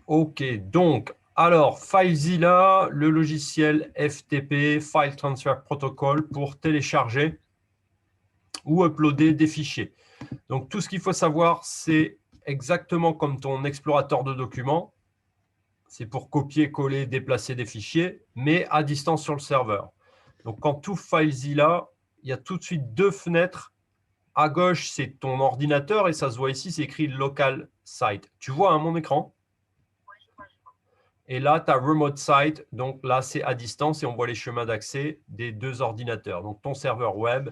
Ok, donc, alors, FileZilla, le logiciel FTP, File Transfer Protocol, pour télécharger ou uploader des fichiers. Donc, tout ce qu'il faut savoir, c'est exactement comme ton explorateur de documents. C'est pour copier, coller, déplacer des fichiers, mais à distance sur le serveur. Donc, quand tu ouvres FileZilla, il y a tout de suite deux fenêtres. À gauche, c'est ton ordinateur et ça se voit ici, c'est écrit Local Site. Tu vois mon écran? Et là, tu as Remote Site. Donc là, c'est à distance et on voit les chemins d'accès des deux ordinateurs. Donc ton serveur web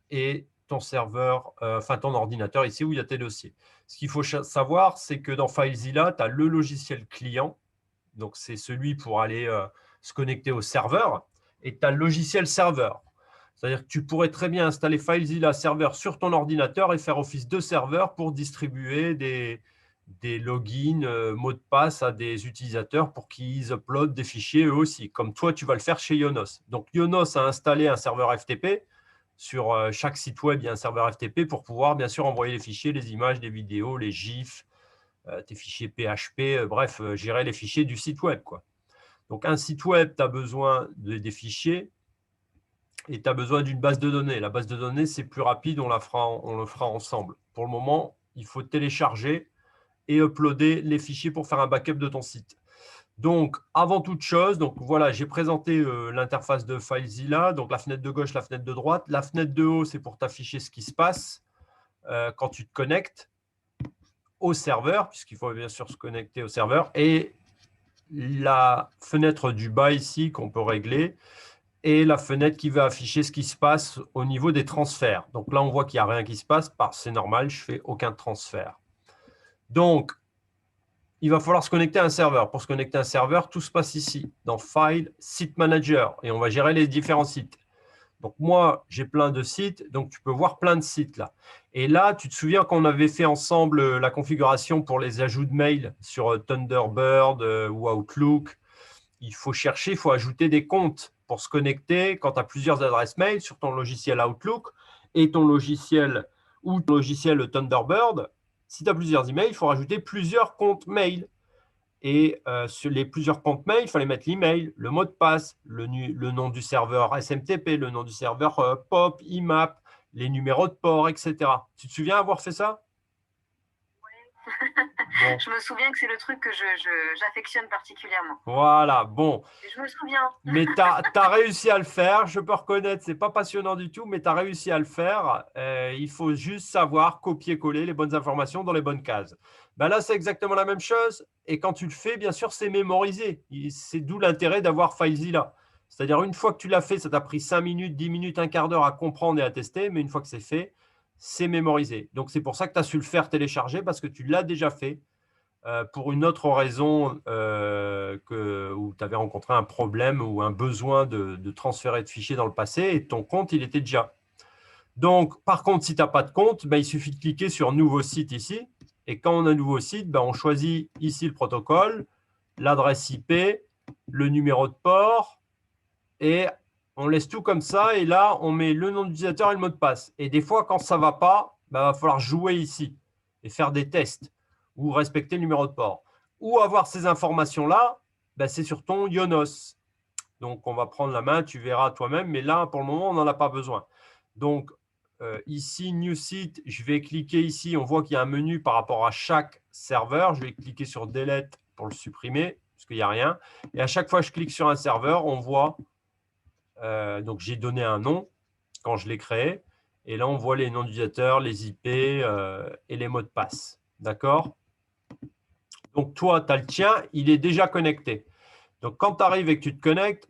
et ton serveur, enfin ton ordinateur ici où il y a tes dossiers. Ce qu'il faut savoir, c'est que dans FileZilla, tu as le logiciel client. Donc c'est celui pour aller se connecter au serveur. Et tu as le logiciel serveur. C'est-à-dire que tu pourrais très bien installer FileZilla serveur sur ton ordinateur et faire office de serveur pour distribuer des logins, mots de passe à des utilisateurs pour qu'ils uploadent des fichiers eux aussi, comme toi, tu vas le faire chez Yonos. Donc, Yonos a installé un serveur FTP. Sur chaque site web, il y a un serveur FTP pour pouvoir, bien sûr, envoyer les fichiers, les images, les vidéos, les GIFs, tes fichiers PHP, bref, gérer les fichiers du site web, quoi. Donc, un site web, tu as besoin des fichiers et tu as besoin d'une base de données. La base de données, c'est plus rapide, on le fera ensemble. Pour le moment, il faut télécharger et uploader les fichiers pour faire un backup de ton site. Donc, avant toute chose, donc voilà, j'ai présenté l'interface de FileZilla, donc la fenêtre de gauche, la fenêtre de droite. La fenêtre de haut, c'est pour t'afficher ce qui se passe quand tu te connectes au serveur, puisqu'il faut bien sûr se connecter au serveur. Et la fenêtre du bas ici, qu'on peut régler, et la fenêtre qui va afficher ce qui se passe au niveau des transferts. Donc là, on voit qu'il n'y a rien qui se passe, c'est normal, je ne fais aucun transfert. Donc, il va falloir se connecter à un serveur. Pour se connecter à un serveur, tout se passe ici, dans File, Site Manager, et on va gérer les différents sites. Donc moi, j'ai plein de sites, donc tu peux voir plein de sites là. Et là, tu te souviens qu'on avait fait ensemble la configuration pour les ajouts de mails sur Thunderbird ou Outlook. Il faut chercher, il faut ajouter des comptes pour se connecter quand tu as plusieurs adresses mail sur ton logiciel Outlook et ton logiciel ou ton logiciel Thunderbird. Si tu as plusieurs emails, il faut rajouter plusieurs comptes mail. Et sur les plusieurs comptes mail, il fallait mettre l'email, le mot de passe, le nom du serveur SMTP, le nom du serveur POP, IMAP, les numéros de port, etc. Tu te souviens avoir fait ça? Bon. Je me souviens que c'est le truc que j'affectionne particulièrement. Voilà, bon. Et je me souviens. Mais tu as réussi à le faire, je peux reconnaître, ce n'est pas passionnant du tout, mais tu as réussi à le faire. Il faut juste savoir copier-coller les bonnes informations dans les bonnes cases. Ben là, c'est exactement la même chose. Et quand tu le fais, bien sûr, c'est mémorisé. C'est d'où l'intérêt d'avoir FileZilla. C'est-à-dire, une fois que tu l'as fait, ça t'a pris 5 minutes, 10 minutes, un quart d'heure à comprendre et à tester. Mais une fois que c'est fait, c'est mémorisé. Donc, c'est pour ça que tu as su le faire télécharger parce que tu l'as déjà fait. Pour une autre raison où tu avais rencontré un problème ou un besoin de transférer de fichiers dans le passé et ton compte, il était déjà. Donc, par contre, si tu n'as pas de compte, ben, il suffit de cliquer sur « Nouveau site » ici. Et quand on a un nouveau site, ben, on choisit ici le protocole, l'adresse IP, le numéro de port et on laisse tout comme ça. Et là, on met le nom d'utilisateur et le mot de passe. Et des fois, quand ça ne va pas, ben, il va falloir jouer ici et faire des tests ou respecter le numéro de port. Ou avoir ces informations-là, ben, c'est sur ton Yonos. Donc, on va prendre la main, tu verras toi-même, mais là, pour le moment, on n'en a pas besoin. Donc, ici, New Site, je vais cliquer ici, on voit qu'il y a un menu par rapport à chaque serveur. Je vais cliquer sur Delete pour le supprimer, parce qu'il n'y a rien. Et à chaque fois que je clique sur un serveur, on voit, donc j'ai donné un nom quand je l'ai créé. Et là, on voit les noms d'utilisateurs, les IP et les mots de passe. D'accord? Donc, toi, tu as le tien, il est déjà connecté. Donc, quand tu arrives et que tu te connectes,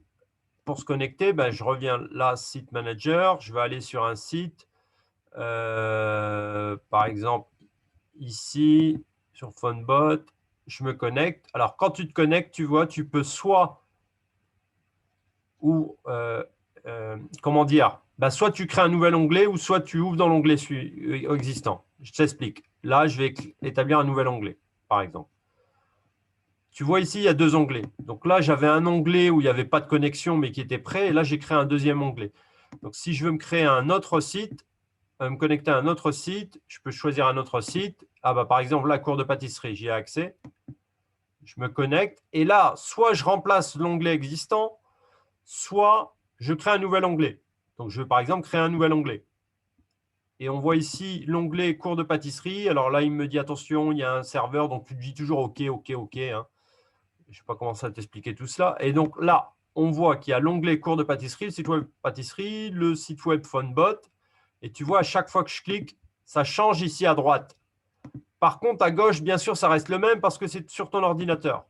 pour se connecter, ben, je reviens là, Site Manager. Je vais aller sur un site. Par exemple, ici, sur PhoneBot, je me connecte. Alors, quand tu te connectes, tu vois, tu peux soit, comment dire, ben, soit tu crées un nouvel onglet ou soit tu ouvres dans l'onglet existant. Je t'explique. Là, je vais établir un nouvel onglet, par exemple. Tu vois ici, il y a deux onglets. Donc là, j'avais un onglet où il n'y avait pas de connexion, mais qui était prêt. Et là, j'ai créé un deuxième onglet. Donc, si je veux me créer un autre site, me connecter à un autre site, je peux choisir un autre site. Ah bah, par exemple, la cour de pâtisserie, j'y ai accès. je me connecte. Et là, soit je remplace l'onglet existant, soit je crée un nouvel onglet. Donc, je vais par exemple créer un nouvel onglet. Et on voit ici l'onglet cours de pâtisserie. Alors là, il me dit attention, il y a un serveur. Donc, tu dis toujours OK, OK, OK. Hein. Je ne sais pas comment ça t'expliquer tout cela. Et donc là, on voit qu'il y a l'onglet cours de pâtisserie, le site web pâtisserie, le site web PhoneBot. Et tu vois, à chaque fois que je clique, ça change ici à droite. Par contre, à gauche, bien sûr, ça reste le même parce que c'est sur ton ordinateur.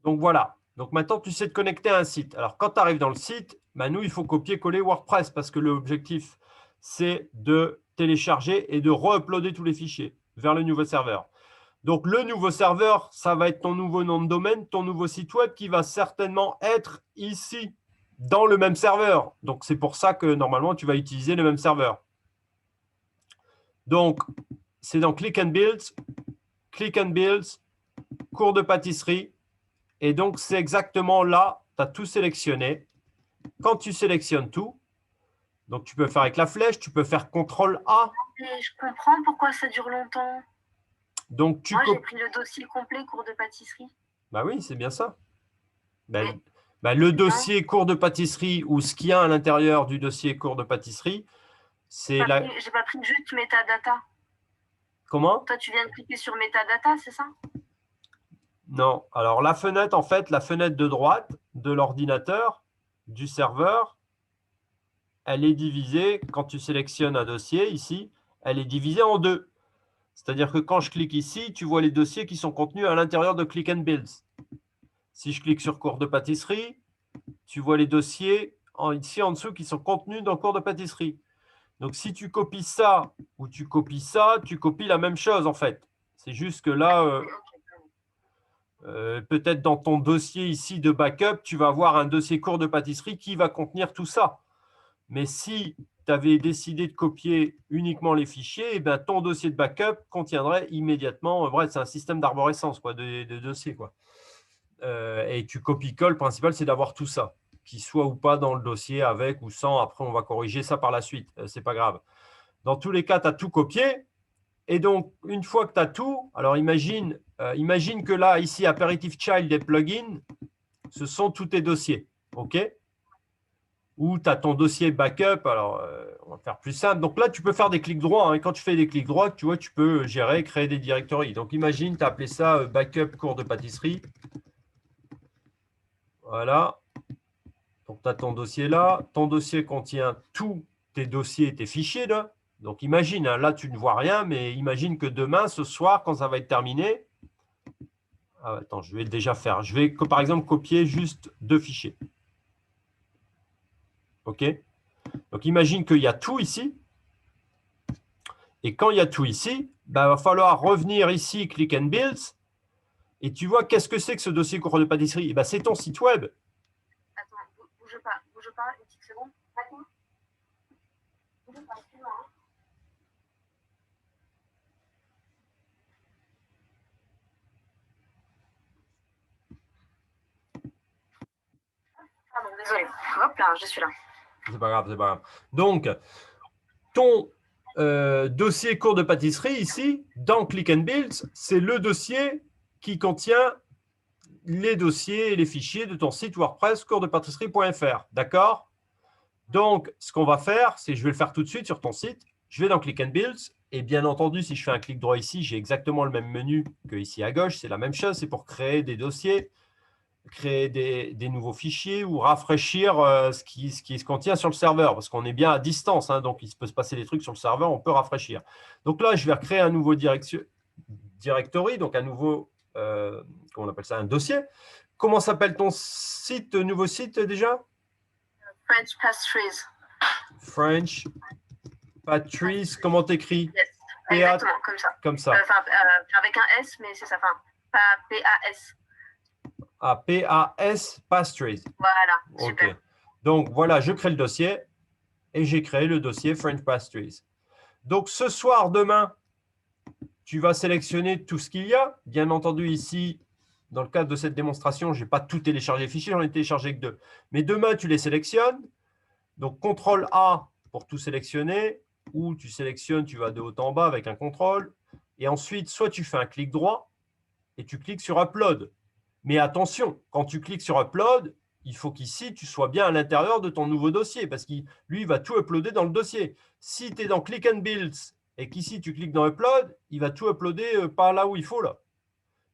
Donc voilà. Donc maintenant, tu sais te connecter à un site. Alors, quand tu arrives dans le site, ben, nous, il faut copier-coller WordPress parce que l'objectif, c'est de télécharger et de re-uploader tous les fichiers vers le nouveau serveur. Donc, le nouveau serveur, ça va être ton nouveau nom de domaine, ton nouveau site web qui va certainement être ici, dans le même serveur. Donc, c'est pour ça que normalement, tu vas utiliser le même serveur. Donc, c'est dans Click and Builds, cours de pâtisserie. Et donc, c'est exactement là, tu as tout sélectionné. Quand tu sélectionnes tout, donc tu peux faire avec la flèche, tu peux faire CTRL-A. Je comprends pourquoi ça dure longtemps. Donc, moi, j'ai pris le dossier complet cours de pâtisserie. Bah oui, c'est bien ça. Le dossier cours de pâtisserie ou ce qu'il y a à l'intérieur du dossier cours de pâtisserie, c'est la… J'ai pas pris juste metadata. Comment? Toi, tu viens de cliquer sur metadata, c'est ça? Non. Alors, la fenêtre, en fait, la fenêtre de droite de l'ordinateur, du serveur, elle est divisée, quand tu sélectionnes un dossier ici, elle est divisée en deux. C'est-à-dire que quand je clique ici, tu vois les dossiers qui sont contenus à l'intérieur de Click and Builds. Si je clique sur cours de pâtisserie, tu vois les dossiers ici en dessous qui sont contenus dans cours de pâtisserie. Donc, si tu copies ça ou tu copies ça, tu copies la même chose en fait. C'est juste que là, peut-être dans ton dossier ici de backup, tu vas avoir un dossier cours de pâtisserie qui va contenir tout ça. Mais si tu avais décidé de copier uniquement les fichiers, eh bien, ton dossier de backup contiendrait immédiatement, bref, c'est un système d'arborescence de dossiers. Et tu copies-colles, le principal, c'est d'avoir tout ça, qu'il soit ou pas dans le dossier, avec ou sans. Après, on va corriger ça par la suite, ce n'est pas grave. Dans tous les cas, tu as tout copié. Et donc, une fois que tu as tout, alors imagine que là, ici, Aperitif Child et Plugin, ce sont tous tes dossiers. OK? Ou tu as ton dossier backup. Alors, on va faire plus simple. Donc là, tu peux faire des clics droits. Hein, et quand tu fais des clics droits, tu vois, tu peux gérer, créer des directories. Donc, imagine, tu as appelé ça backup cours de pâtisserie. Voilà. Donc, tu as ton dossier là. Ton dossier contient tous tes dossiers, tes fichiers là. Donc, imagine, hein, là, tu ne vois rien, mais imagine que demain, ce soir, quand ça va être terminé, attends, je vais déjà faire. Je vais, par exemple, copier juste 2 fichiers. OK? Donc, imagine qu'il y a tout ici. Et quand il y a tout ici, il va falloir revenir ici, Click and Builds. Et tu vois, qu'est-ce que c'est que ce dossier cours de pâtisserie? C'est ton site web. Attends, bouge pas, une petite seconde. Attends. Bouge pas, excuse-moi. Pardon, désolé. Hop là, je suis là. C'est pas grave, c'est pas grave. Donc, ton dossier cours de pâtisserie ici, dans Click and Builds, c'est le dossier qui contient les dossiers et les fichiers de ton site WordPress coursdepâtisserie.fr. D'accord? Donc, ce qu'on va faire, c'est je vais le faire tout de suite sur ton site. Je vais dans Click and Builds. Et bien entendu, si je fais un clic droit ici, j'ai exactement le même menu que ici à gauche. C'est la même chose. C'est pour créer des dossiers, créer des nouveaux fichiers ou rafraîchir ce qui se contient sur le serveur. Parce qu'on est bien à distance. Hein, donc, il peut se passer des trucs sur le serveur. On peut rafraîchir. Donc là, je vais recréer un nouveau directory. Donc, un nouveau, comment on appelle ça, un dossier. Comment s'appelle ton site, nouveau site déjà? French Pastries. French Pastries, comment t'écris? Yes. Exactement, comme ça. Comme ça. Avec un S, mais c'est ça. Enfin, pas P-A-S. Ah, P-A-S, Pastries. Voilà, super. OK. Donc, voilà, je crée le dossier et j'ai créé le dossier French Pastries. Donc, ce soir, demain, tu vas sélectionner tout ce qu'il y a. Bien entendu, ici, dans le cadre de cette démonstration, je n'ai pas tout téléchargé les fichiers, j'en ai téléchargé que 2. Mais demain, tu les sélectionnes. Donc, CTRL-A pour tout sélectionner, ou tu sélectionnes, tu vas de haut en bas avec un contrôle. Et ensuite, soit tu fais un clic droit et tu cliques sur Upload. Mais attention, quand tu cliques sur Upload, il faut qu'ici, tu sois bien à l'intérieur de ton nouveau dossier parce qu'il lui, il va tout uploader dans le dossier. Si tu es dans Click and Builds et qu'ici, tu cliques dans Upload, il va tout uploader par là où il faut. Là.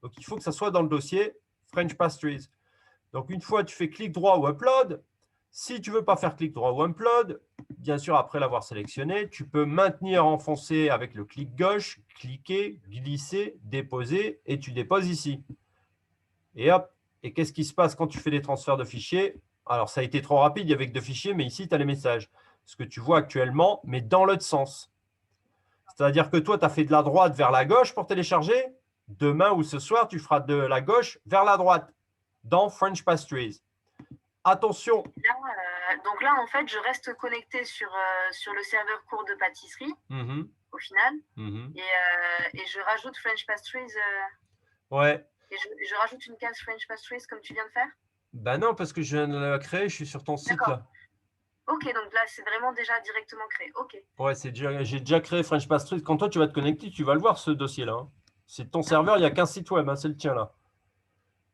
Donc, il faut que ça soit dans le dossier French Pastries. Donc, une fois, tu fais clic droit ou Upload. Si tu ne veux pas faire clic droit ou Upload, bien sûr, après l'avoir sélectionné, tu peux maintenir enfoncé avec le clic gauche, cliquer, glisser, déposer et tu déposes ici. Et hop, et qu'est-ce qui se passe quand tu fais des transferts de fichiers? Alors, ça a été trop rapide, il y avait que 2 fichiers, mais ici, tu as les messages. Ce que tu vois actuellement, mais dans l'autre sens. C'est-à-dire que toi, tu as fait de la droite vers la gauche pour télécharger. Demain ou ce soir, tu feras de la gauche vers la droite dans French Pastries. Attention. Donc là, en fait, je reste connecté sur le serveur cours de pâtisserie, au final, et je rajoute French Pastries. Ouais. Et je rajoute une case French Pastries comme tu viens de faire? Ben non, parce que je viens de la créer, je suis sur ton site là. Ok, donc là, c'est vraiment déjà directement créé. Ok. Ouais, j'ai déjà créé French Pastries. Quand toi, tu vas te connecter, tu vas le voir, ce dossier-là. Hein. C'est ton serveur, il n'y a qu'un site web, hein, c'est le tien là.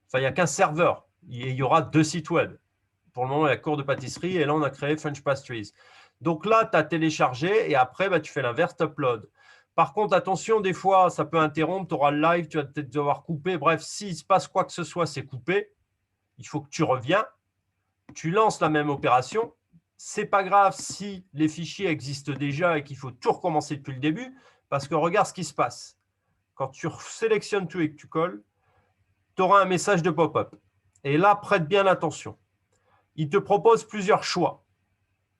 Enfin, il n'y a qu'un serveur. Il y aura 2 sites web. Pour le moment, il y a cours de pâtisserie et là, on a créé French Pastries. Donc là, tu as téléchargé et après, bah, tu fais l'inverse, tu upload. Par contre, attention, des fois, ça peut interrompre, tu auras le live, tu vas peut-être devoir couper. Bref, s'il se passe quoi que ce soit, c'est coupé. Il faut que tu reviens, tu lances la même opération. Ce n'est pas grave si les fichiers existent déjà et qu'il faut tout recommencer depuis le début, parce que regarde ce qui se passe. Quand tu sélectionnes tout et que tu colles, tu auras un message de pop-up. Et là, prête bien attention. Il te propose plusieurs choix.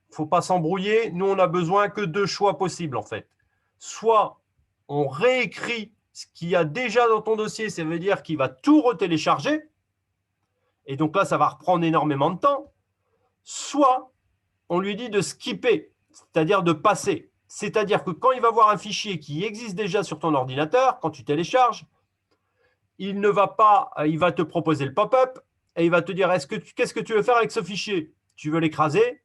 Il ne faut pas s'embrouiller. Nous, on n'a besoin que 2 choix possibles, en fait. Soit on réécrit ce qu'il y a déjà dans ton dossier, ça veut dire qu'il va tout retélécharger. Et donc là, ça va reprendre énormément de temps. Soit on lui dit de skipper, c'est-à-dire de passer. C'est-à-dire que quand il va voir un fichier qui existe déjà sur ton ordinateur, quand tu télécharges, il va te proposer le pop-up et il va te dire qu'est-ce que tu veux faire avec ce fichier? Tu veux l'écraser?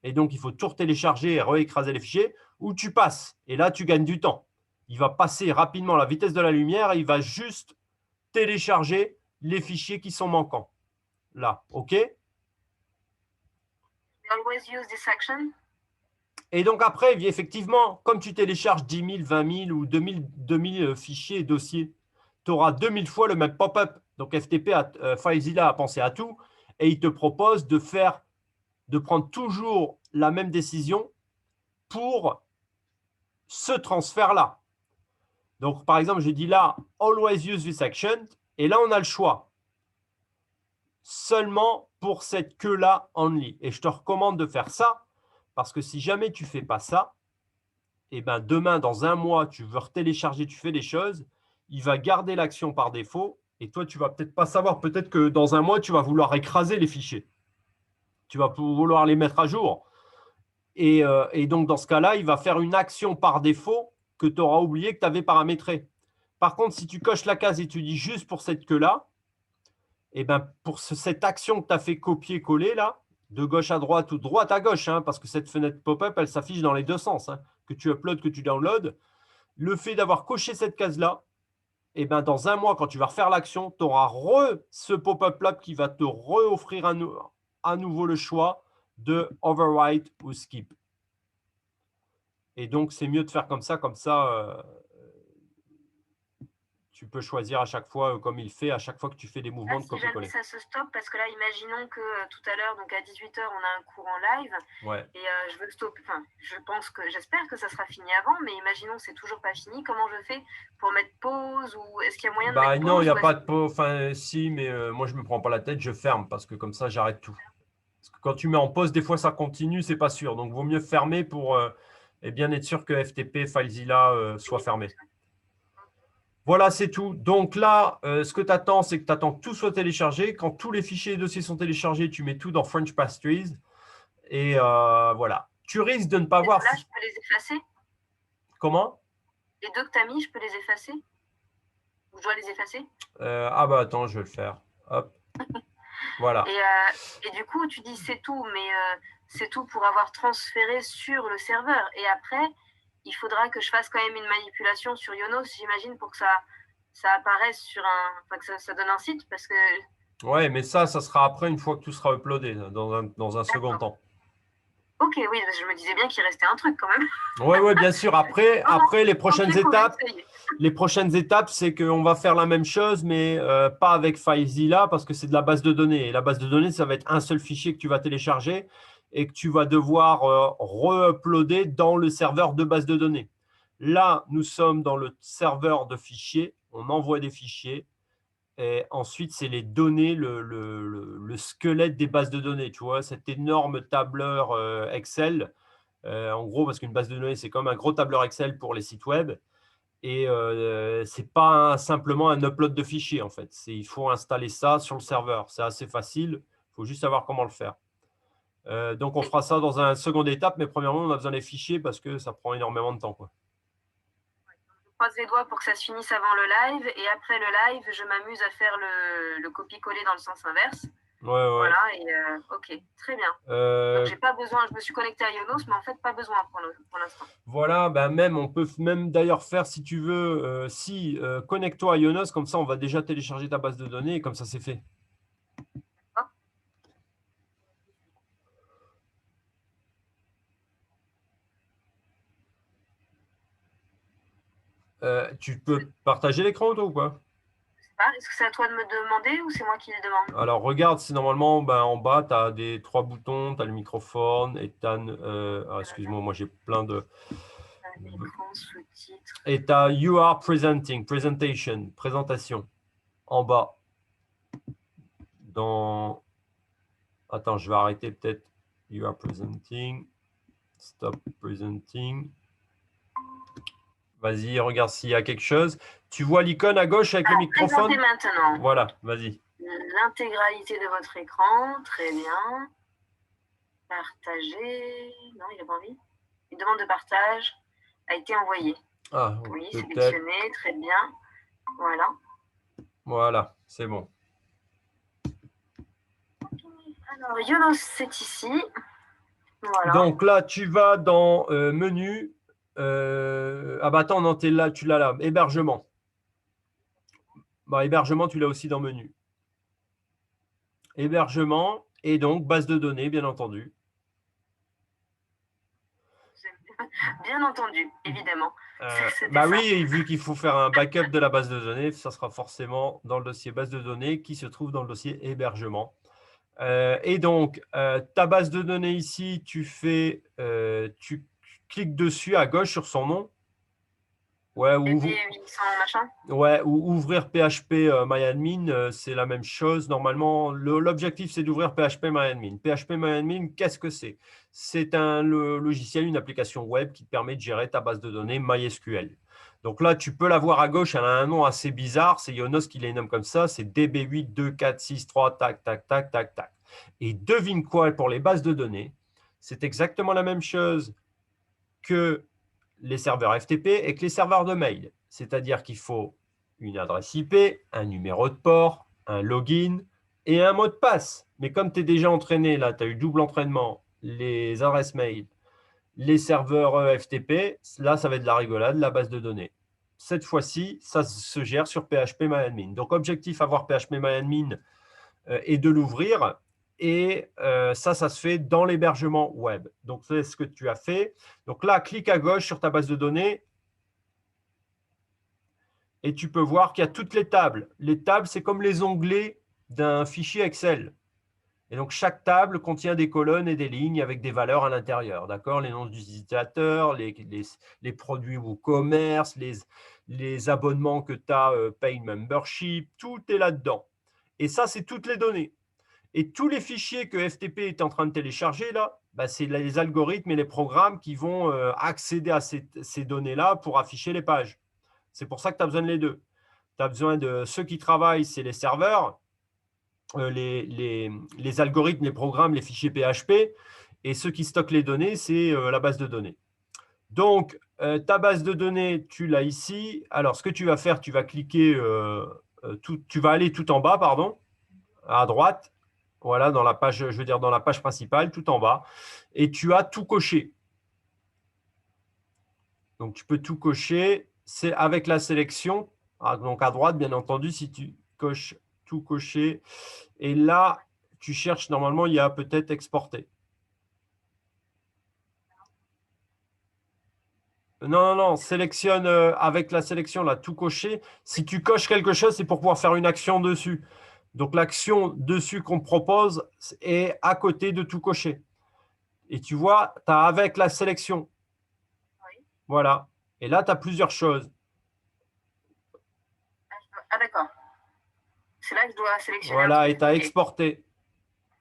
Et donc, il faut tout télécharger et réécraser les fichiers, ou tu passes. Et là, tu gagnes du temps. Il va passer rapidement à la vitesse de la lumière et il va juste télécharger les fichiers qui sont manquants. Là, OK? Always use this action. Et donc après, effectivement, comme tu télécharges 10 000, 20 000 ou 2000 fichiers et dossiers, tu auras 2000 fois le même pop-up. Donc FTP, FileZilla a pensé à tout et il te propose de prendre toujours la même décision pour ce transfert-là. Donc, par exemple, je dis là, always use this action, et là, on a le choix. Seulement pour cette queue-là only. Et je te recommande de faire ça, parce que si jamais tu ne fais pas ça, et ben demain, dans un mois, tu veux retélécharger, tu fais des choses, il va garder l'action par défaut, et toi, tu ne vas peut-être pas savoir, peut-être que dans un mois, tu vas vouloir écraser les fichiers. Tu vas vouloir les mettre à jour. Et donc, dans ce cas-là, il va faire une action par défaut que tu auras oublié que tu avais paramétré. Par contre, si tu coches la case et tu dis juste pour cette queue-là, et ben pour cette action que tu as fait copier-coller là, de gauche à droite ou de droite à gauche, hein, parce que cette fenêtre pop-up, elle s'affiche dans les deux sens, hein, que tu uploads, que tu downloads, le fait d'avoir coché cette case-là, et ben dans un mois, quand tu vas refaire l'action, tu auras ce pop-up là qui va te offrir à nouveau le choix de overwrite ou skip. Et donc, c'est mieux de faire comme ça tu peux choisir à chaque fois, comme il fait, à chaque fois que tu fais des mouvements de copier-coller. Si jamais ça se stoppe, parce que là, imaginons que tout à l'heure, donc à 18 h, on a un cours en live, ouais. Et je veux stopper, enfin, j'espère que ça sera fini avant, mais imaginons que c'est toujours pas fini, comment je fais pour mettre pause, ou est-ce qu'il y a moyen de mettre pause? Non, il n'y a pas de pause, enfin si, mais moi je ne me prends pas la tête, je ferme, parce que comme ça, j'arrête tout. Parce que quand tu mets en pause, des fois, ça continue, c'est pas sûr. Donc, il vaut mieux fermer pour bien être sûr que FTP, FileZilla soit fermé. Voilà, c'est tout. Donc là, ce que tu attends, c'est que tu attends que tout soit téléchargé. Quand tous les fichiers et dossiers sont téléchargés, tu mets tout dans French Pastries. Et voilà. Tu risques de ne pas voir… Là, je peux les effacer? Comment? Les 2 que tu as mis, je peux les effacer? Ou je dois les effacer? Ah bah attends, je vais le faire. Hop. Voilà. Et du coup, tu dis c'est tout, mais c'est tout pour avoir transféré sur le serveur. Et après, il faudra que je fasse quand même une manipulation sur Yonos, j'imagine, pour que ça apparaisse sur enfin, que ça donne un site, parce que… Ouais, mais ça sera après, une fois que tout sera uploadé, dans un second temps. Ok, oui, je me disais bien qu'il restait un truc quand même. Oui, bien sûr. Après, les prochaines étapes, c'est qu'on va faire la même chose, mais pas avec FileZilla, parce que c'est de la base de données. Et la base de données, ça va être un seul fichier que tu vas télécharger et que tu vas devoir re-uploader dans le serveur de base de données. Là, nous sommes dans le serveur de fichiers. On envoie des fichiers. Et ensuite, c'est les données, le squelette des bases de données. Tu vois, cet énorme tableur Excel. En gros, parce qu'une base de données, c'est comme un gros tableur Excel pour les sites web. Et ce n'est pas simplement un upload de fichiers, en fait. Il faut installer ça sur le serveur. C'est assez facile. Il faut juste savoir comment le faire. Donc, on fera ça dans une seconde étape. Mais premièrement, on a besoin des fichiers parce que ça prend énormément de temps, quoi. Je croise les doigts pour que ça se finisse avant le live. Et après le live, je m'amuse à faire le copier-coller dans le sens inverse. Ouais. Voilà, et ok, très bien. Donc, j'ai pas besoin, je me suis connecté à Yonos, mais en fait, pas besoin pour l'instant. Voilà, on peut même d'ailleurs faire, si tu veux, connecte-toi à Yonos, comme ça, on va déjà télécharger ta base de données et comme ça, c'est fait. Tu peux partager l'écran, toi, ou pas? Est-ce que c'est à toi de me demander ou c'est moi qui le demande? Alors, regarde, c'est normalement, en bas, tu as 3 boutons, tu as le microphone et tu as… excuse-moi, moi, j'ai plein de… Et tu as You are presenting, presentation, présentation, en bas. Attends, je vais arrêter peut-être. You are presenting, stop presenting. Vas-y, regarde s'il y a quelque chose. Tu vois l'icône à gauche avec le microphone? Présentez maintenant. Voilà, vas-y. L'intégralité de votre écran, très bien. Partager. Non, il n'a pas envie. Une demande de partage a été envoyée. Ah, oui, sélectionné, très bien. Voilà. Voilà, c'est bon. Alors, Yonos, c'est ici. Voilà. Donc là, tu vas dans menu. Ah bah attends, non, là, tu l'as là. Hébergement. Bah, hébergement, tu l'as aussi dans menu. Hébergement et donc base de données, bien entendu. Bien entendu, évidemment. Bah oui, vu qu'il faut faire un backup de la base de données, ça sera forcément dans le dossier base de données qui se trouve dans le dossier hébergement. Et donc, ta base de données ici, tu cliques dessus à gauche sur son nom. Ouais, ou ouvrir PHP MyAdmin, c'est la même chose. Normalement, l'objectif, c'est d'ouvrir PHP MyAdmin. PHP MyAdmin, qu'est-ce que c'est? C'est un logiciel, une application web qui te permet de gérer ta base de données MySQL. Donc là, tu peux la voir à gauche, elle a un nom assez bizarre. C'est Yonos qui les nomme comme ça. C'est DB82463, tac, tac, tac, tac, tac. Et devine quoi pour les bases de données? C'est exactement la même chose que les serveurs FTP et que les serveurs de mail. C'est-à-dire qu'il faut une adresse IP, un numéro de port, un login et un mot de passe. Mais comme tu es déjà entraîné, là, tu as eu double entraînement, les adresses mail, les serveurs FTP, là, ça va être de la rigolade, la base de données. Cette fois-ci, ça se gère sur PHP-MyAdmin. Donc, objectif, avoir PHP-MyAdmin et de l'ouvrir. Et ça se fait dans l'hébergement web. Donc, c'est ce que tu as fait. Donc là, clique à gauche sur ta base de données et tu peux voir qu'il y a toutes les tables. Les tables, c'est comme les onglets d'un fichier Excel. Et donc, chaque table contient des colonnes et des lignes avec des valeurs à l'intérieur. D'accord? Les noms d'utilisateurs, les produits ou commerce, les abonnements que tu as, Pay Membership, tout est là-dedans. Et ça, c'est toutes les données. Et tous les fichiers que FTP est en train de télécharger, là, bah, c'est les algorithmes et les programmes qui vont accéder à ces données-là pour afficher les pages. C'est pour ça que tu as besoin de les deux. Tu as besoin de ceux qui travaillent, c'est les serveurs, les algorithmes, les programmes, les fichiers PHP, et ceux qui stockent les données, c'est la base de données. Donc, ta base de données, tu l'as ici. Alors, ce que tu vas faire, tu vas cliquer, tu vas aller tout en bas, pardon, à droite. Voilà, dans la page, je veux dire dans la page principale, tout en bas. Et tu as tout coché. Donc, tu peux tout cocher. C'est avec la sélection. Donc, à droite, bien entendu, si tu coches tout cocher. Et là, tu cherches, normalement, il y a peut-être exporter. Non, non, non, sélectionne avec la sélection, là, tout cocher. Si tu coches quelque chose, c'est pour pouvoir faire une action dessus. Donc, l'action dessus qu'on te propose est à côté de tout cocher. Et tu vois, tu as avec la sélection. Oui. Voilà. Et là, tu as plusieurs choses. Ah, d'accord. C'est là que je dois sélectionner. Voilà, et tu as exporté.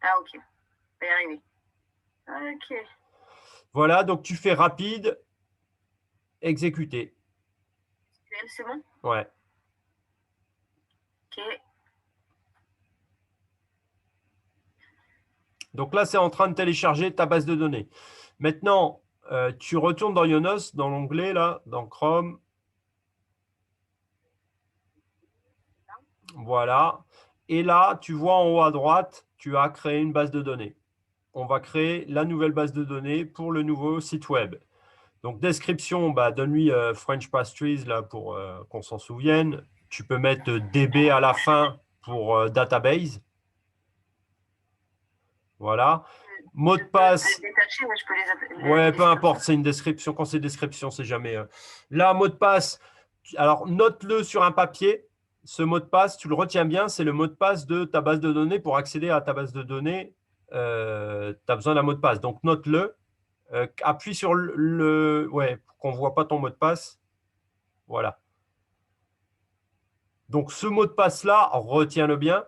Ah, ok. Je vais y arriver. Ok. Voilà, donc tu fais rapide, exécuter. C'est bon? Ouais. Ok. Donc là, c'est en train de télécharger ta base de données. Maintenant, tu retournes dans Ionos, dans l'onglet, là, dans Chrome. Voilà. Et là, tu vois en haut à droite, tu as créé une base de données. On va créer la nouvelle base de données pour le nouveau site web. Donc, description, bah, donne-lui French Pastries là, pour qu'on s'en souvienne. Tu peux mettre DB à la fin pour database. Voilà. Mot de passe. Détacher, ouais, je peux les ouais, peu importe, c'est une description. Quand c'est description, c'est jamais. Là, mot de passe, alors note-le sur un papier. Ce mot de passe, tu le retiens bien, c'est le mot de passe de ta base de données. Pour accéder à ta base de données, tu as besoin d'un mot de passe. Donc, note-le. Appuie sur ouais, pour qu'on ne voit pas ton mot de passe. Voilà. Donc, ce mot de passe-là, retiens-le bien,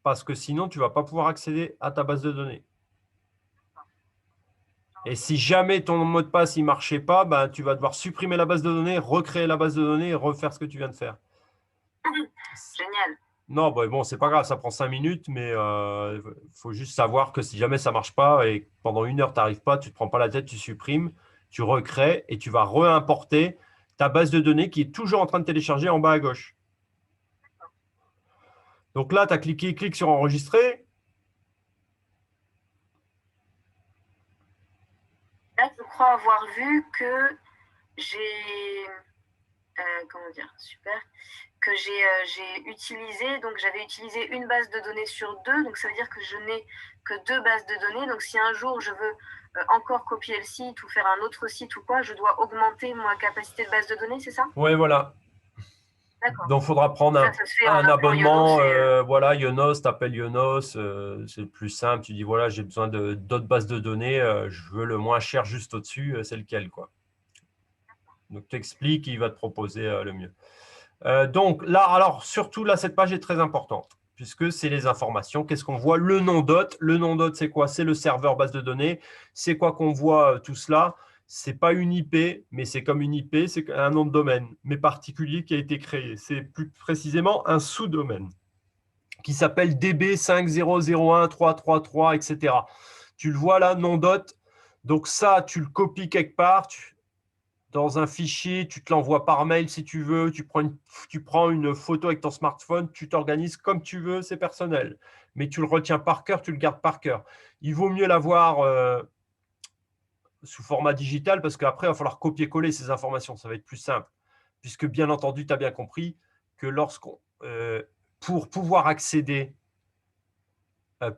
parce que sinon, tu ne vas pas pouvoir accéder à ta base de données. Et si jamais ton mot de passe ne marchait pas, ben, tu vas devoir supprimer la base de données, recréer la base de données et refaire ce que tu viens de faire. Génial. Non, bon, c'est pas grave, ça prend 5 minutes, mais faut juste savoir que si jamais ça ne marche pas et pendant 1 heure, tu n'arrives pas, tu ne te prends pas la tête, tu supprimes, tu recrées et tu vas réimporter ta base de données qui est toujours en train de télécharger en bas à gauche. Donc là, tu as clique sur enregistrer. Là, je crois avoir vu que j'ai, comment dire, super, que j'ai utilisé, donc j'avais utilisé une base de données sur 2, donc ça veut dire que je n'ai que 2 bases de données. Donc si un jour je veux encore copier le site ou faire un autre site ou quoi, je dois augmenter ma capacité de base de données, c'est ça? Oui, voilà. Donc, il faudra prendre un abonnement. Voilà, Ionos, tu appelles Ionos, c'est le plus simple. Tu dis, voilà, j'ai besoin d'autres bases de données, je veux le moins cher juste au-dessus, c'est lequel, quoi. Donc, tu expliques, il va te proposer le mieux. Donc, là, alors, surtout, là, cette page est très importante, puisque c'est les informations. Qu'est-ce qu'on voit? Le nom d'hôte. Le nom d'hôte, c'est quoi? C'est le serveur base de données. C'est quoi qu'on voit tout cela? C'est pas une IP, mais c'est comme une IP, c'est un nom de domaine, mais particulier qui a été créé. C'est plus précisément un sous-domaine qui s'appelle DB50013333, etc. Tu le vois là, nom d'hôte. Donc ça, tu le copies quelque part dans un fichier, tu te l'envoies par mail si tu veux, tu prends une photo avec ton smartphone, tu t'organises comme tu veux, c'est personnel. Mais tu le retiens par cœur, tu le gardes par cœur. Il vaut mieux l'avoir sous format digital parce qu'après, il va falloir copier-coller ces informations. Ça va être plus simple. Puisque, bien entendu, tu as bien compris que pour pouvoir accéder,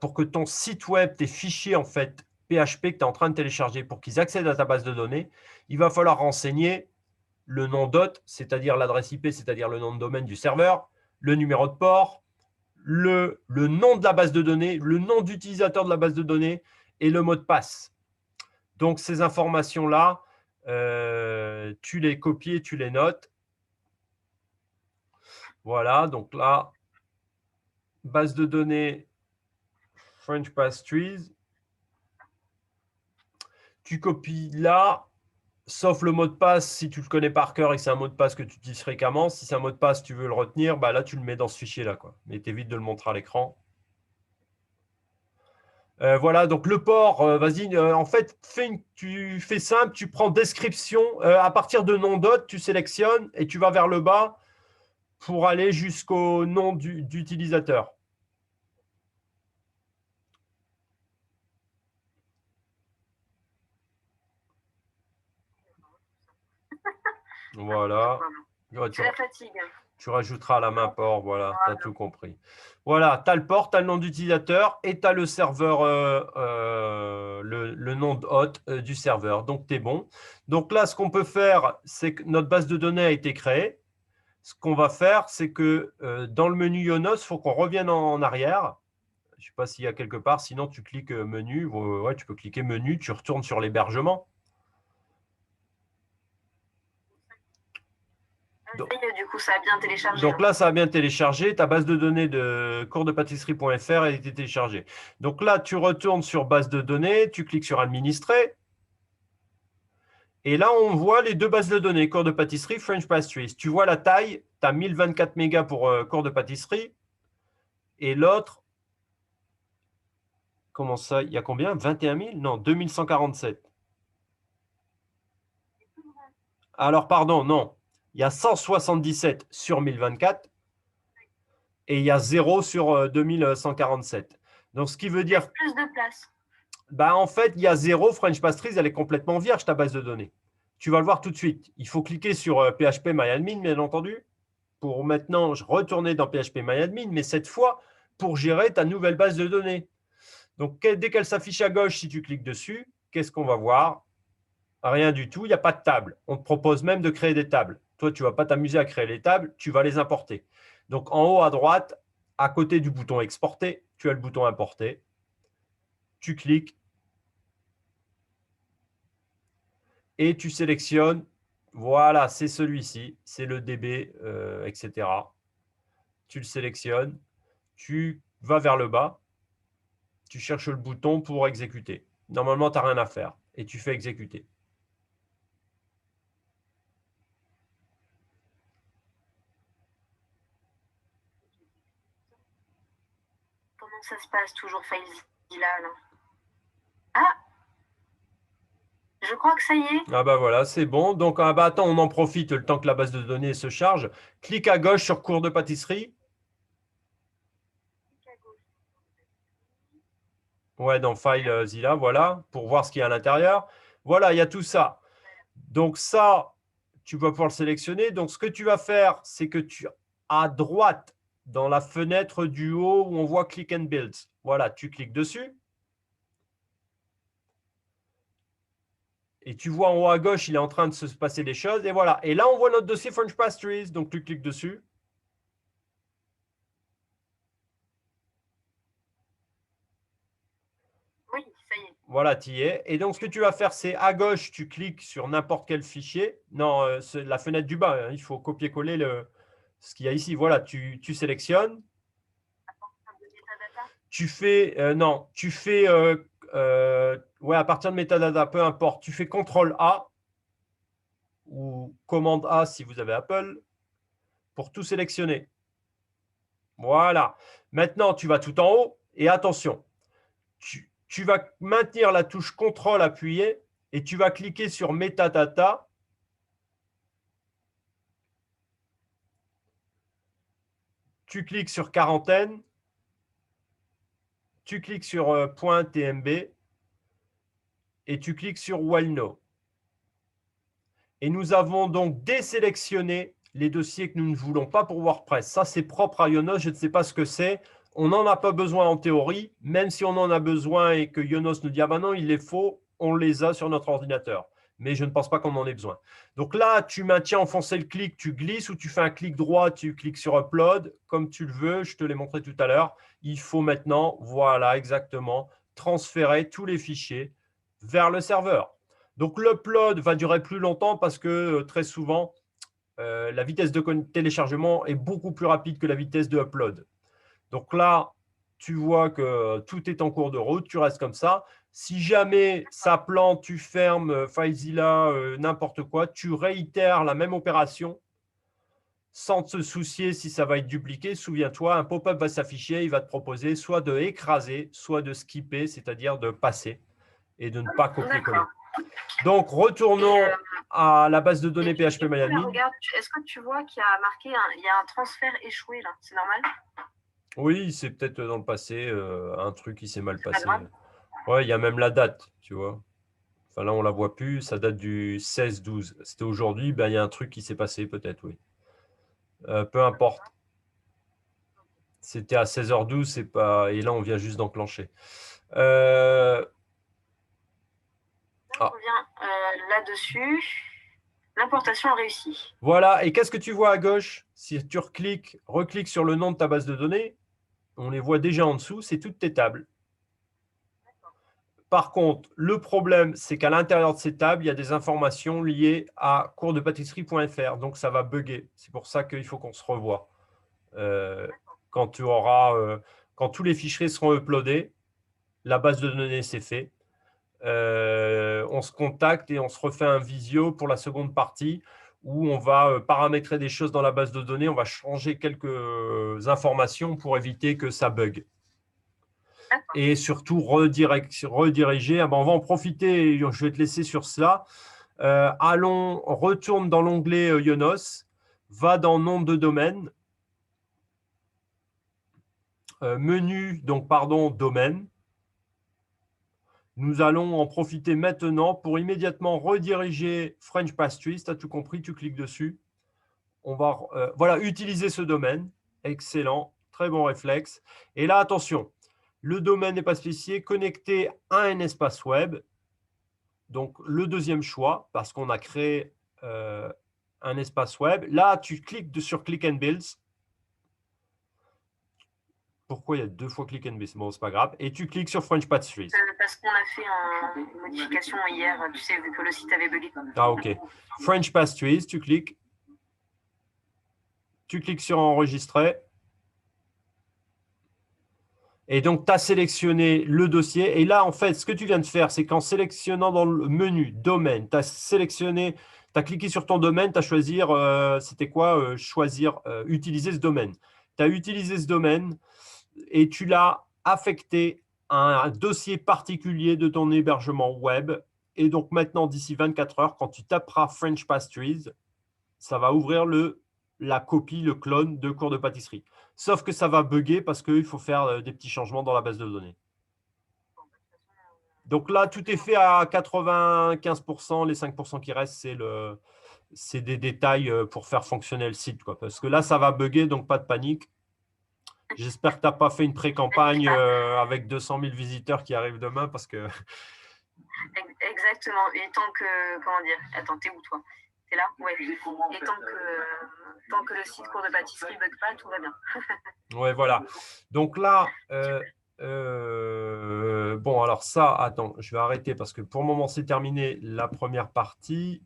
pour que ton site web, tes fichiers, en fait, PHP que tu es en train de télécharger, pour qu'ils accèdent à ta base de données, il va falloir renseigner le nom d'hôte, c'est-à-dire l'adresse IP, c'est-à-dire le nom de domaine du serveur, le numéro de port, le nom de la base de données, le nom d'utilisateur de la base de données et le mot de passe. Donc, ces informations-là, tu les copies et tu les notes. Voilà, donc là, base de données French Pastries. Tu copies là, sauf le mot de passe, si tu le connais par cœur et que c'est un mot de passe que tu utilises fréquemment. Si c'est un mot de passe, tu veux le retenir, bah là, tu le mets dans ce fichier-là, quoi. Mais t'évites de le montrer à l'écran. Voilà, donc le port, vas-y, en fait, tu fais simple, tu prends description, à partir de nom d'hôte, tu sélectionnes et tu vas vers le bas pour aller jusqu'au nom d'utilisateur. Voilà. Ouais, C'est la fatigue. tu rajouteras la main port, voilà, tu as tout compris. Voilà, tu as le port, tu as le nom d'utilisateur et tu as le serveur, le nom de hôte du serveur. Donc, tu es bon. Donc là, ce qu'on peut faire, c'est que notre base de données a été créée. Ce qu'on va faire, c'est que dans le menu Yonos, il faut qu'on revienne en arrière. Je ne sais pas s'il y a quelque part, sinon tu cliques menu. Ouais, tu peux cliquer menu, tu retournes sur l'hébergement. Du coup, ça a bien téléchargé. Donc là, ça a bien téléchargé. Ta base de données de coursdepâtisserie.fr a été téléchargée. Donc là, tu retournes sur base de données, tu cliques sur administrer. Et là, on voit les deux bases de données, cours de pâtisserie, French Pastries. Tu vois la taille, tu as 1024 mégas pour cours de pâtisserie. Et l'autre, comment ça, il y a combien? 21 000? Non, 2147. Alors, pardon, non. Il y a 177 sur 1024 et il y a 0 sur 2147. Donc, ce qui veut dire… Plus de place. Bah, en fait, il y a 0. French Pastries, elle est complètement vierge, ta base de données. Tu vas le voir tout de suite. Il faut cliquer sur PHP-MyAdmin, bien entendu, pour maintenant retourner dans PHP-MyAdmin, mais cette fois, pour gérer ta nouvelle base de données. Donc, dès qu'elle s'affiche à gauche, si tu cliques dessus, qu'est-ce qu'on va voir? Rien du tout, il n'y a pas de table. On te propose même de créer des tables. Toi, tu ne vas pas t'amuser à créer les tables, tu vas les importer. Donc, en haut à droite, à côté du bouton exporter, tu as le bouton importer. Tu cliques et tu sélectionnes. Voilà, c'est celui-ci, c'est le DB, etc. Tu le sélectionnes, tu vas vers le bas, tu cherches le bouton pour exécuter. Normalement, tu n'as rien à faire et tu fais exécuter. Comment ça se passe toujours FileZilla là? Ah, je crois que ça y est. Ah bah voilà, c'est bon. Donc, ah bah attends, on en profite le temps que la base de données se charge. Clique à gauche sur cours de pâtisserie. Ouais, dans FileZilla, voilà, pour voir ce qu'il y a à l'intérieur. Voilà, il y a tout ça. Donc ça, tu vas pouvoir le sélectionner. Donc, ce que tu vas faire, c'est que tu à droite, dans la fenêtre du haut où on voit Click and Build, voilà, tu cliques dessus. Et tu vois en haut à gauche, il est en train de se passer des choses. Et voilà. Et là, on voit notre dossier French Pastries. Donc, tu cliques dessus. Oui, ça y est. Voilà, tu y es. Et donc, ce que tu vas faire, c'est à gauche, tu cliques sur n'importe quel fichier. Non, c'est la fenêtre du bas. Hein. Il faut copier-coller ce qu'il y a ici. Voilà, tu sélectionnes. Tu fais, non, tu fais, ouais, à partir de metadata, peu importe. Tu fais CTRL A ou commande A si vous avez Apple pour tout sélectionner. Voilà. Maintenant, tu vas tout en haut et attention, tu vas maintenir la touche CTRL appuyée et tu vas cliquer sur metadata. Tu cliques sur quarantaine. Tu cliques sur .tmb et tu cliques sur While No. Et nous avons donc désélectionné les dossiers que nous ne voulons pas pour WordPress. Ça, c'est propre à Yonos. Je ne sais pas ce que c'est. On n'en a pas besoin en théorie. Même si on en a besoin et que Yonos nous dit « Ah ben non, il les faut », on les a sur notre ordinateur. Mais je ne pense pas qu'on en ait besoin. Donc là, tu maintiens enfoncé le clic, tu glisses ou tu fais un clic droit, tu cliques sur Upload, comme tu le veux. Je te l'ai montré tout à l'heure. Il faut maintenant, voilà, exactement, transférer tous les fichiers vers le serveur. Donc, l'upload va durer plus longtemps parce que très souvent, la vitesse de téléchargement est beaucoup plus rapide que la vitesse de upload. Donc là, tu vois que tout est en cours de route, tu restes comme ça. Si jamais ça plante, tu fermes FileZilla, n'importe quoi, tu réitères la même opération sans te soucier si ça va être dupliqué. Souviens-toi, un pop-up va s'afficher, il va te proposer soit de écraser, soit de skipper, c'est-à-dire de passer et de ne pas copier-coller. Donc, retournons à la base de données PHP-MyAdmin. Regarde, est-ce que tu vois qu'il y a marqué il y a un transfert échoué là? C'est normal? Oui, c'est peut-être dans le passé un truc qui s'est mal passé. Ouais, il y a même la date, tu vois. Enfin, là, on ne la voit plus. Ça date du 16-12. C'était aujourd'hui. Ben, il y a un truc qui s'est passé, peut-être, oui. Peu importe. C'était à 16h12. C'est pas... Et là, on vient juste d'enclencher. On revient là-dessus. L'importation a réussi. Voilà. Et qu'est-ce que tu vois à gauche? Si tu recliques sur le nom de ta base de données, on les voit déjà en dessous. C'est toutes tes tables. Par contre, le problème, c'est qu'à l'intérieur de ces tables, il y a des informations liées à coursdepâtisserie.fr. Donc, ça va bugger. C'est pour ça qu'il faut qu'on se revoie. Quand tous les fichiers seront uploadés, la base de données, c'est fait. On se contacte et on se refait un visio pour la seconde partie où on va paramétrer des choses dans la base de données. On va changer quelques informations pour éviter que ça bug. Et surtout rediriger. On va en profiter, je vais te laisser sur cela. Retourne dans l'onglet Ionos, va dans nom de domaine, menu, domaine. Nous allons en profiter maintenant pour immédiatement rediriger French Pastries. Tu as tout compris, tu cliques dessus. On va voilà, utiliser ce domaine. Excellent, très bon réflexe. Et là, attention, le domaine n'est pas spécifié, connecté à un espace web. Donc, le deuxième choix, parce qu'on a créé un espace web. Là, tu cliques sur Click and Builds. Pourquoi il y a 2 fois Click and Builds? Bon, c'est pas grave. Et tu cliques sur French Pastries. Parce qu'on a fait une modification hier, tu sais, vu que le site avait bugué. Ah, OK. French Pastries, tu cliques. Tu cliques sur Enregistrer. Et donc, tu as sélectionné le dossier. Et là, en fait, ce que tu viens de faire, c'est qu'en sélectionnant dans le menu domaine, tu as sélectionné, tu as cliqué sur ton domaine, tu as choisi, c'était quoi? Choisir, utiliser ce domaine. Tu as utilisé ce domaine et tu l'as affecté à un dossier particulier de ton hébergement web. Et donc, maintenant, d'ici 24 heures, quand tu taperas French Pastries, ça va ouvrir la copie, le clone de cours de pâtisserie. Sauf que ça va bugger parce qu'il faut faire des petits changements dans la base de données. Donc là, tout est fait à 95%. Les 5% qui restent, c'est des détails pour faire fonctionner le site, quoi. Parce que là, ça va bugger, donc pas de panique. J'espère que tu n'as pas fait une pré-campagne avec 200 000 visiteurs qui arrivent demain parce que… Exactement. Et tant que… Comment dire? Attends, t'es où, toi? T'es là? Ouais. Et tant que le site cours de pâtisserie ne bug pas, tout va bien. Ouais, voilà. Donc là… bon, alors ça, attends, je vais arrêter parce que pour le moment, c'est terminé la première partie.